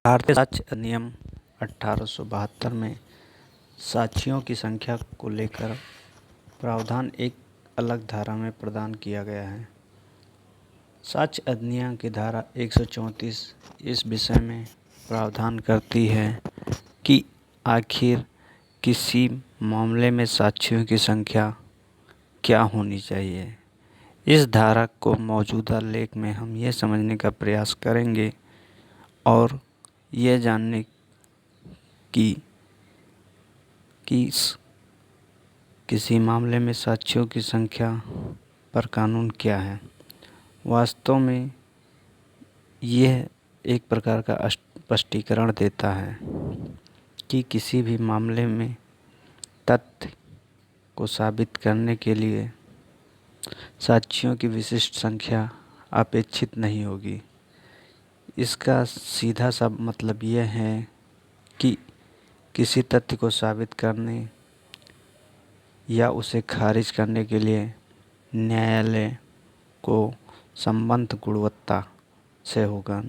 भारतीय साक्ष्य अधिनियम 1872 में साक्षियों की संख्या को लेकर प्रावधान एक अलग धारा में प्रदान किया गया है। साक्ष्य अधिनियम की धारा 134 इस विषय में प्रावधान करती है कि आखिर किसी मामले में साक्षियों की संख्या क्या होनी चाहिए। इस धारा को मौजूदा लेख में हम ये समझने का प्रयास करेंगे और यह जानने की किसी मामले में साक्षियों की संख्या पर कानून क्या है। वास्तव में यह एक प्रकार का स्पष्टीकरण देता है कि किसी भी मामले में तथ्य को साबित करने के लिए साक्षियों की विशिष्ट संख्या अपेक्षित नहीं होगी। इसका सीधा सा मतलब यह है कि किसी तथ्य को साबित करने या उसे खारिज करने के लिए न्यायालय को संबद्ध गुणवत्ता से होगा,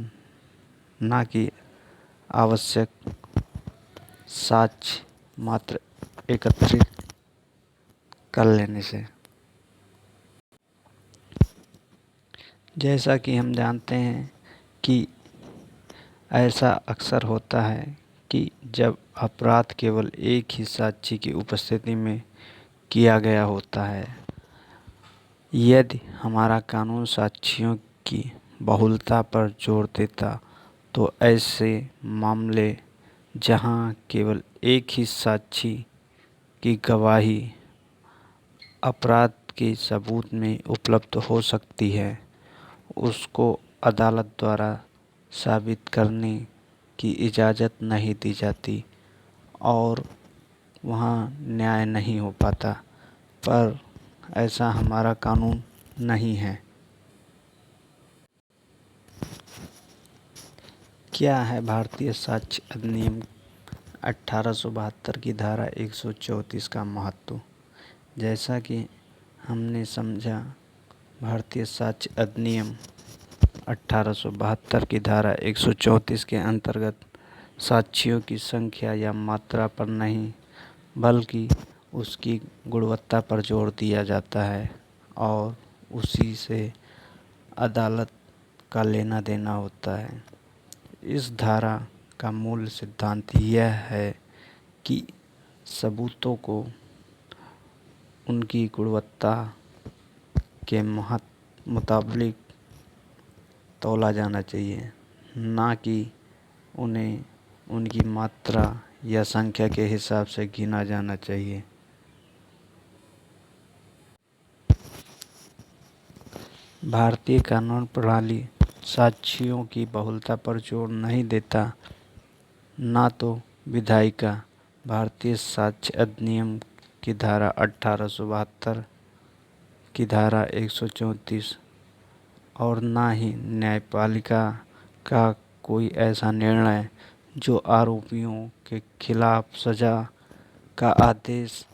न कि आवश्यक साक्ष्य मात्र एकत्रित कर लेने से। जैसा कि हम जानते हैं कि ऐसा अक्सर होता है कि जब अपराध केवल एक ही साक्षी की उपस्थिति में किया गया होता है, यदि हमारा कानून साक्षियों की बहुलता पर जोर देता तो ऐसे मामले जहां केवल एक ही साक्षी की गवाही अपराध के सबूत में उपलब्ध हो सकती है, उसको अदालत द्वारा साबित करने की इजाज़त नहीं दी जाती और वहाँ न्याय नहीं हो पाता। पर ऐसा हमारा कानून नहीं है। क्या है भारतीय साक्ष्य अधिनियम 1872 की धारा 134 का महत्व। जैसा कि हमने समझा, भारतीय साक्ष्य अधिनियम 1872 की धारा 134 के अंतर्गत साक्षियों की संख्या या मात्रा पर नहीं बल्कि उसकी गुणवत्ता पर जोर दिया जाता है और उसी से अदालत का लेना देना होता है। इस धारा का मूल सिद्धांत यह है कि सबूतों को उनकी गुणवत्ता के मुताबिक तौला जाना चाहिए, ना कि उन्हें उनकी मात्रा या संख्या के हिसाब से गिना जाना चाहिए। भारतीय कानून प्रणाली साक्षियों की बहुलता पर जोर नहीं देता, ना तो विधायिका भारतीय साक्ष्य अधिनियम की धारा 1872 की धारा 134 और ना ही न्यायपालिका का कोई ऐसा निर्णय जो आरोपियों के खिलाफ सजा का आदेश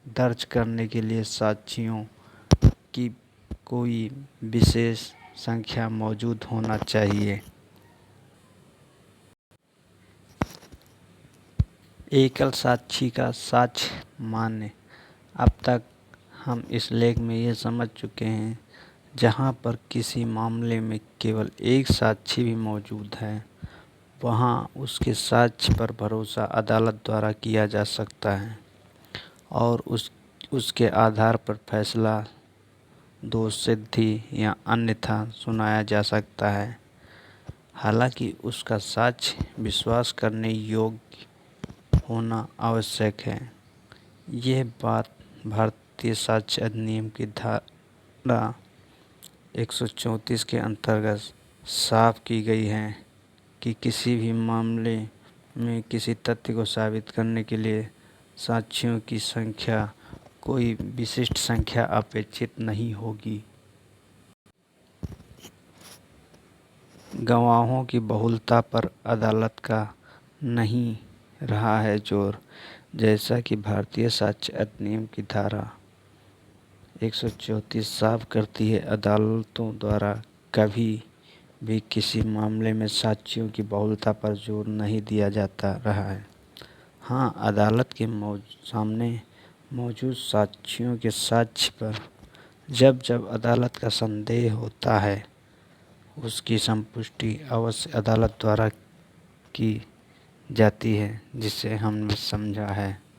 दर्ज करने के लिए साक्षियों की कोई विशेष संख्या मौजूद होना चाहिए। एकल साक्षी का साक्ष्य मान्य। अब तक हम इस लेख में ये समझ चुके हैं, जहाँ पर किसी मामले में केवल एक साक्षी भी मौजूद है, वहाँ उसके साक्ष्य पर भरोसा अदालत द्वारा किया जा सकता है और उसके आधार पर फैसला दोषसिद्धि या अन्यथा सुनाया जा सकता है। हालांकि उसका साक्ष्य विश्वास करने योग्य होना आवश्यक है। यह बात भारतीय साक्ष्य अधिनियम की धारा 134 के अंतर्गत साफ की गई है कि किसी भी मामले में किसी तथ्य को साबित करने के लिए साक्षियों की संख्या कोई विशिष्ट संख्या अपेक्षित नहीं होगी। गवाहों की बहुलता पर अदालत का नहीं रहा है जोर। जैसा कि भारतीय साक्ष्य अधिनियम की धारा 134 साफ करती है, अदालतों द्वारा कभी भी किसी मामले में साक्ष्यों की बहुलता पर जोर नहीं दिया जाता रहा है। हाँ, अदालत के सामने मौजूद साक्ष्यों के साक्ष्य पर जब जब अदालत का संदेह होता है, उसकी संपुष्टि अवश्य अदालत द्वारा की जाती है, जिसे हमने समझा है।